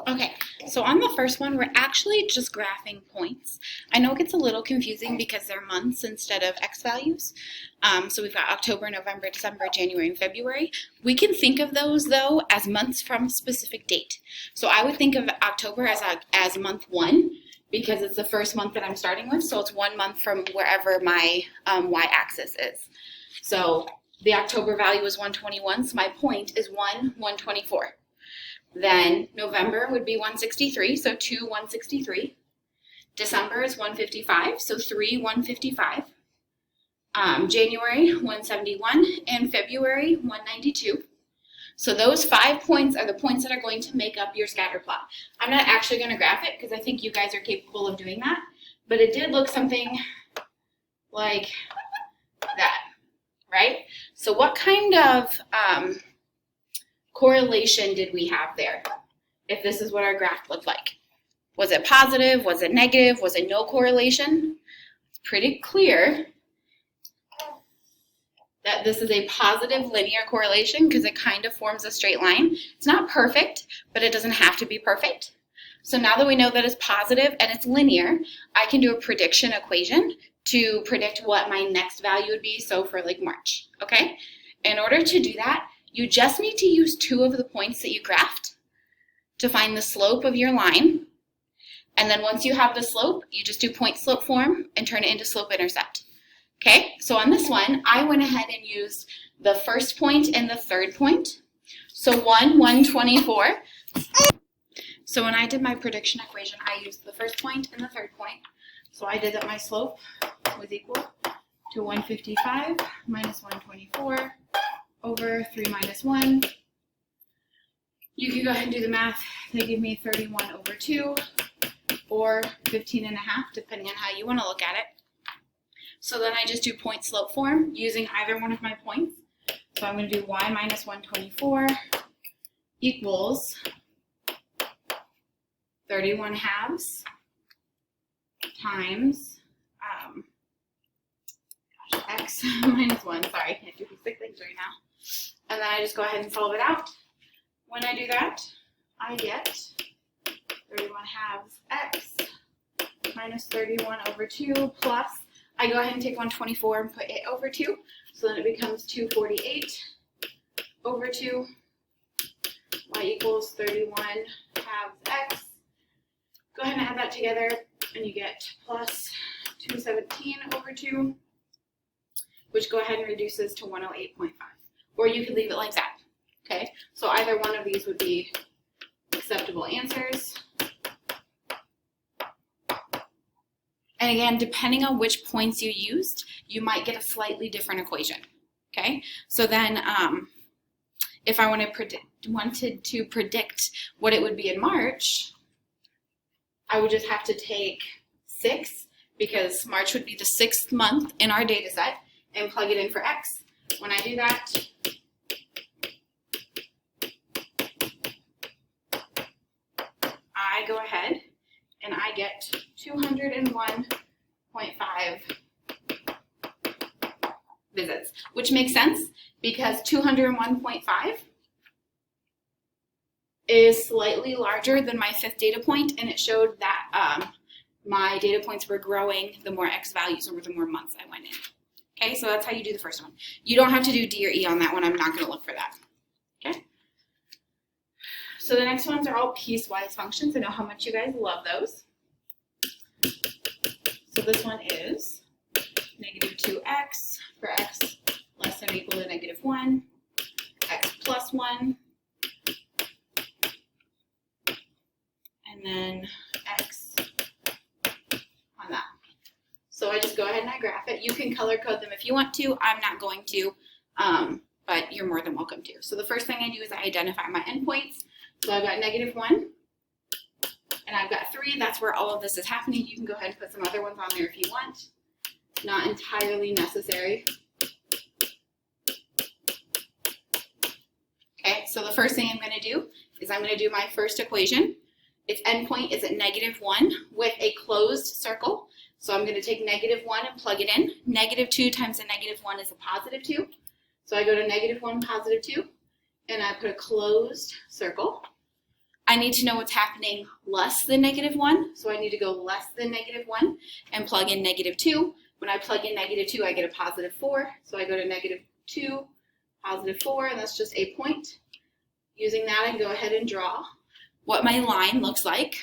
Okay, so on the first one, we're actually just graphing points. I know it gets a little confusing because they're months instead of X values. So we've got October, November, December, January, and February. We can think of those, though, as months from a specific date. So I would think of October as month 1 because it's the first month that I'm starting with. So it's 1 month from wherever my y-axis is. So the October value is 121, so my point is 124. Then November would be 163, so 2 163. December is 155, so 3 155. January 171 and February 192. So those 5 points are the points that are going to make up your scatter plot. I'm not actually going to graph it because I think you guys are capable of doing that, but it did look something like that, right? So what kind of correlation did we have there, if this is what our graph looked like? Was it positive? Was it negative? Was it no correlation? It's pretty clear that this is a positive linear correlation because it kind of forms a straight line. It's not perfect, but it doesn't have to be perfect. So now that we know that it's positive and it's linear, I can do a prediction equation to predict what my next value would be, so for like March, okay? In order to do that, you just need to use 2 of the points that you graphed to find the slope of your line. And then once you have the slope, you just do point slope form and turn it into slope intercept. Okay, so on this one, I went ahead and used the first point and the third point. So 124. So when I did my prediction equation, I used the first point and the third point. So I did that my slope was equal to 155 minus 124. Over 3 minus 1. You can go ahead and do the math. They give me 31 over 2 or 15 and a half, depending on how you want to look at it. So then I just do point slope form using either one of my points. So I'm going to do y minus 124 equals 31 halves times x minus 1. Sorry, I can't do these big things right now. And then I just go ahead and solve it out. When I do that, I get 31 halves x minus 31 over 2 plus, I go ahead and take 124 and put it over 2. So then it becomes 248 over 2. Y equals 31 halves x. Go ahead and add that together and you get plus 217 over 2. Which go ahead and reduces to 108.5. Or you could leave it like that, okay? So either one of these would be acceptable answers. And again, depending on which points you used, you might get a slightly different equation, okay? So then if I wanted to predict what it would be in March, I would just have to take 6, because March would be the 6th month in our data set, and plug it in for x. When I do that, I go ahead and I get 201.5 visits, which makes sense because 201.5 is slightly larger than my 5th data point, and it showed that my data points were growing the more x values over the more months I went in. Okay, so that's how you do the first one. You don't have to do D or E on that one. I'm not going to look for that. Okay. So the next ones are all piecewise functions. I know how much you guys love those. So this one is negative 2x for x less than or equal to negative 1, x plus 1, and then x on that. So I just go ahead and I graph it. You can color code them if you want to. I'm not going to, but you're more than welcome to. So the first thing I do is I identify my endpoints. So I've got negative 1, and I've got 3. That's where all of this is happening. You can go ahead and put some other ones on there if you want. Not entirely necessary. Okay, so the first thing I'm going to do is I'm going to do my first equation. Its endpoint is at negative 1 with a closed circle. So I'm going to take negative 1 and plug it in. Negative 2 times a negative 1 is a positive 2. So I go to negative 1, positive 2, and I put a closed circle. I need to know what's happening less than -1, so I need to go less than -1 and plug in -2. When I plug in -2, I get a +4, so I go to -2, +4, and that's just a point. Using that, I can go ahead and draw what my line looks like.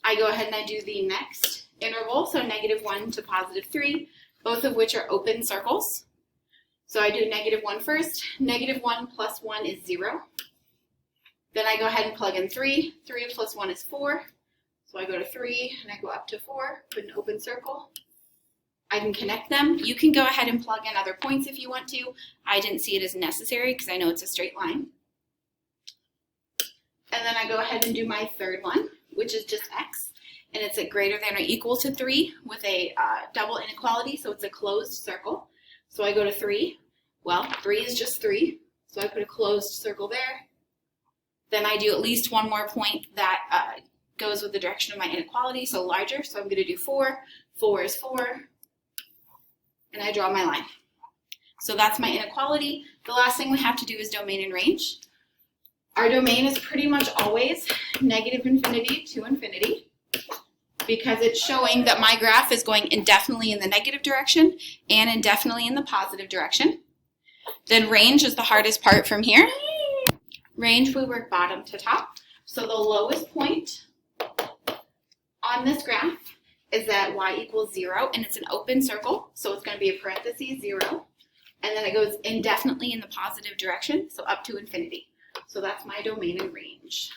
I go ahead and I do the next interval, so -1 to +3, both of which are open circles. So I do -1 first. -1 plus 1 is 0. Then I go ahead and plug in 3. 3 plus 1 is 4. So I go to 3 and I go up to 4, put an open circle. I can connect them. You can go ahead and plug in other points if you want to. I didn't see it as necessary because I know it's a straight line. And then I go ahead and do my third one, which is just x. And it's a greater than or equal to 3 with a double inequality, so it's a closed circle. So I go to 3. Well, 3 is just 3, so I put a closed circle there. Then I do at least one more point that goes with the direction of my inequality, so larger. So I'm going to do 4. 4 is 4. And I draw my line. So that's my inequality. The last thing we have to do is domain and range. Our domain is pretty much always -infinity to infinity because it's showing that my graph is going indefinitely in the negative direction and indefinitely in the positive direction. Then range is the hardest part from here. Range, we work bottom to top. So the lowest point on this graph is at y equals 0, and it's an open circle, so it's going to be a parentheses 0, and then it goes indefinitely in the positive direction, so up to infinity. So that's my domain and range.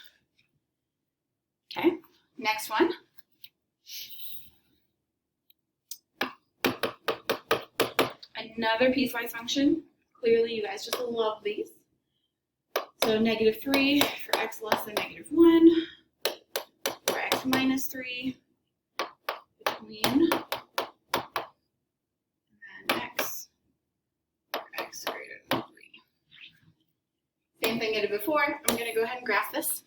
Okay, next one. Another piecewise function. Clearly, you guys just love these. So -3 for x less than -1, for x minus 3, between, and then x greater than 3. Same thing I did before. I'm going to go ahead and graph this.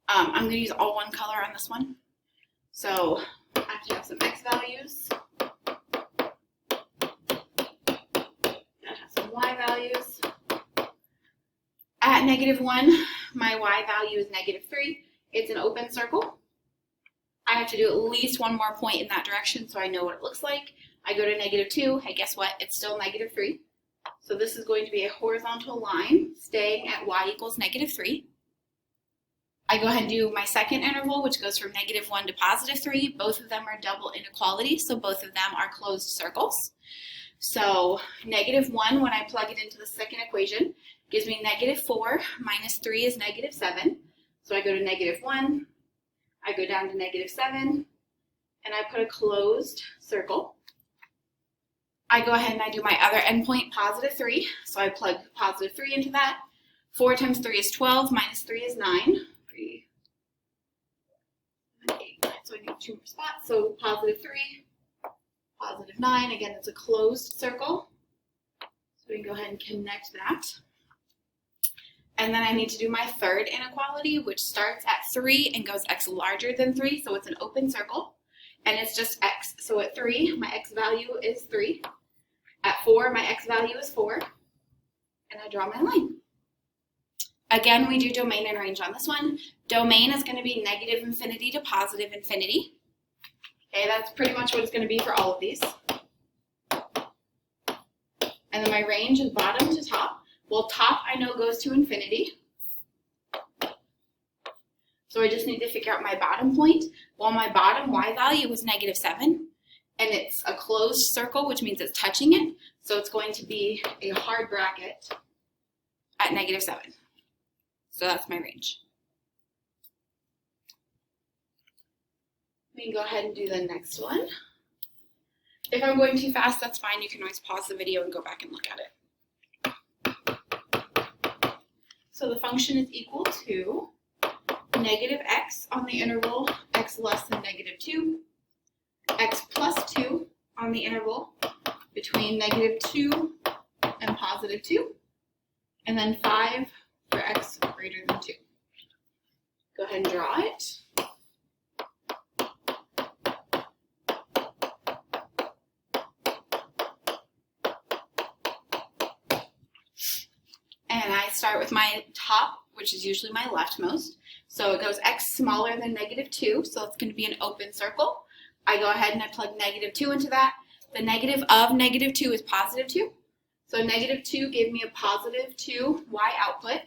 I'm going to use all one color on this one. So I have to have some x values. I have some y values. At -1, my y value is -3. It's an open circle. I have to do at least one more point in that direction so I know what it looks like. I go to -2. Hey, guess what? It's still -3. So this is going to be a horizontal line staying at y equals -3. I go ahead and do my second interval, which goes from -1 to +3. Both of them are double inequality, so both of them are closed circles. So -1, when I plug it into the second equation, gives me -4 minus 3 is -7. So I go to -1, I go down to -7, and I put a closed circle. I go ahead and I do my other endpoint, +3. So I plug +3 into that. 4 times 3 is 12, minus 3 is 9. 3, 8, 9. So I need 2 more spots. So +3, +9. Again, it's a closed circle. So we can go ahead and connect that. And then I need to do my third inequality, which starts at 3 and goes x larger than 3. So it's an open circle. And it's just x. So at 3, my x value is 3. At 4, my x value is 4. And I draw my line. Again, we do domain and range on this one. Domain is going to be -infinity to +infinity. Okay, that's pretty much what it's going to be for all of these. And then my range is bottom to top. Well, top I know goes to infinity. So I just need to figure out my bottom point. Well, my bottom y value was -7. And it's a closed circle, which means it's touching it. So it's going to be a hard bracket at -7. So that's my range. We can go ahead and do the next one. If I'm going too fast, that's fine. You can always pause the video and go back and look at it. So the function is equal to -x on the interval x less than -2, x plus 2 on the interval between -2 and +2, and then 5 for x greater than 2. Go ahead and draw it. And I start with my top, which is usually my leftmost. So it goes x smaller than -2, so it's going to be an open circle. I go ahead and I plug -2 into that. The negative of -2 is +2. So -2 gave me a +2 y output.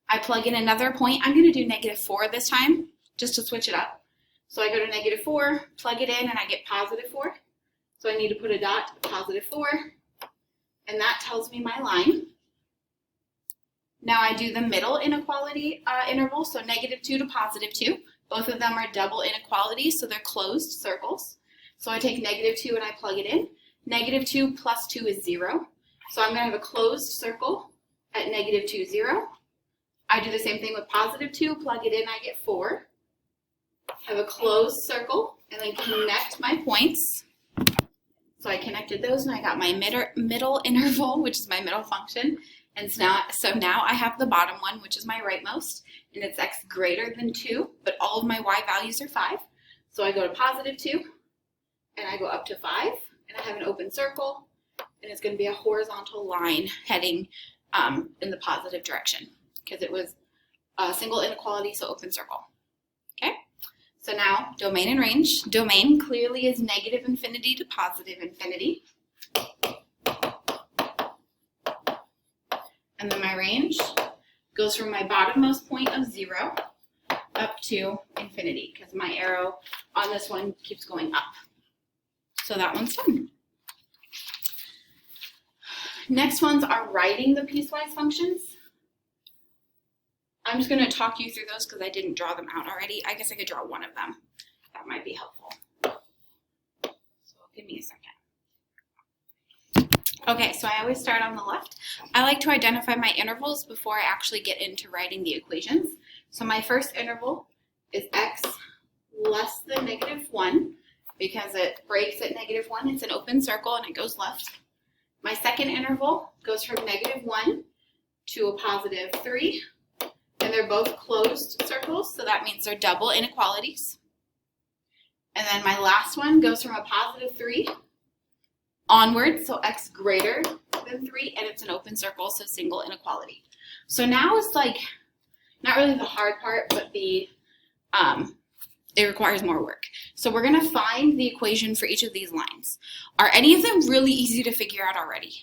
I plug in another point. I'm going to do -4 this time, just to switch it up. So I go to -4, plug it in, and I get +4. So I need to put a dot, +4, and that tells me my line. Now I do the middle inequality interval, so -2 to +2. Both of them are double inequalities, so they're closed circles. So I take -2 and I plug it in. -2 plus 2 is 0. So I'm going to have a closed circle at -2, 0. I do the same thing with +2, plug it in, I get 4. I have a closed circle, and then connect my points. So I connected those, and I got my middle interval, which is my middle function. And so now I have the bottom one, which is my rightmost, and it's x greater than 2, but all of my y values are 5. So I go to +2, and I go up to 5, and I have an open circle, and it's going to be a horizontal line heading in the positive direction, because it was a single inequality, so open circle. Okay? So now, domain and range. Domain clearly is -infinity to +infinity. And then my range goes from my bottommost point of 0 up to infinity, because my arrow on this one keeps going up. So that one's done. Next ones are writing the piecewise functions. I'm just going to talk you through those because I didn't draw them out already. I guess I could draw one of them. That might be helpful. So give me a second. Okay, so I always start on the left. I like to identify my intervals before I actually get into writing the equations. So my first interval is x less than -1 because it breaks at -1. It's an open circle and it goes left. My second interval goes from -1 to a +3. And they're both closed circles, so that means they're double inequalities. And then my last one goes from a +3 onward, so x greater than 3, and it's an open circle, so single inequality. So now it's like, not really the hard part, but it requires more work. So we're going to find the equation for each of these lines. Are any of them really easy to figure out already?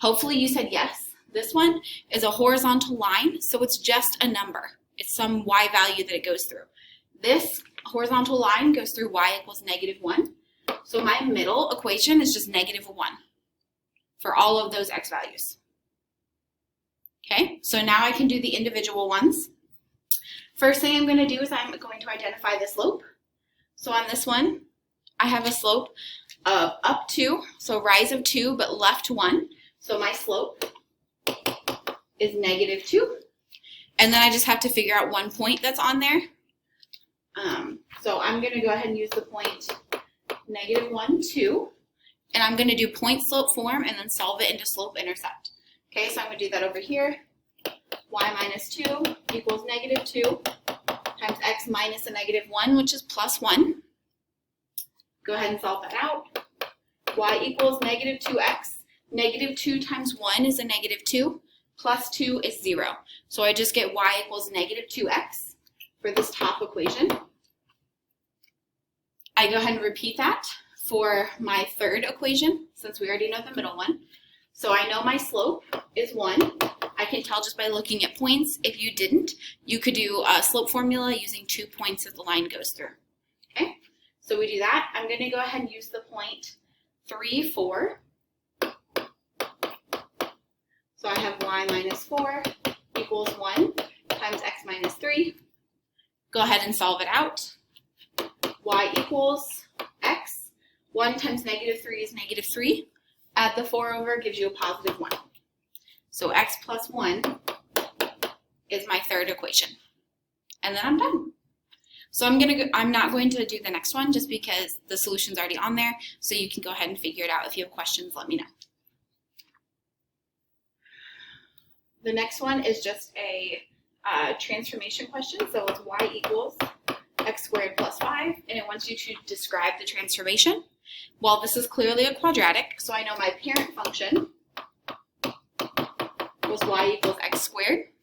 Hopefully you said yes. This one is a horizontal line, so it's just a number. It's some y value that it goes through. This horizontal line goes through y equals -1. So my middle equation is just -1 for all of those x values. Okay, so now I can do the individual ones. First thing I'm going to do is I'm going to identify the slope. So on this one, I have a slope of up 2, so rise of 2, but left 1. So my slope is -2. And then I just have to figure out one point that's on there. So I'm going to go ahead and use the point -1, 2. And I'm going to do point slope form and then solve it into slope intercept. Okay, so I'm going to do that over here. Y minus 2 equals -2 times x minus a -1, which is +1. Go ahead and solve that out. Y equals -2x. -2 times 1 is a -2. Plus 2 is 0. So I just get y equals -2x for this top equation. I go ahead and repeat that for my third equation, since we already know the middle one. So I know my slope is 1. I can tell just by looking at points. If you didn't, you could do a slope formula using 2 points that the line goes through. Okay, so we do that. I'm going to go ahead and use the point 3, 4. So I have y minus 4 equals 1 times x minus 3. Go ahead and solve it out. Y equals x. 1 times -3 is -3. Add the 4 over, gives you a +1. So x plus 1 is my third equation. And then I'm done. So I'm not going to do the next one just because the solution's already on there. So you can go ahead and figure it out. If you have questions, let me know. The next one is just a transformation question. So it's y equals x squared plus 5, and it wants you to describe the transformation. Well, this is clearly a quadratic, so I know my parent function was y equals x squared.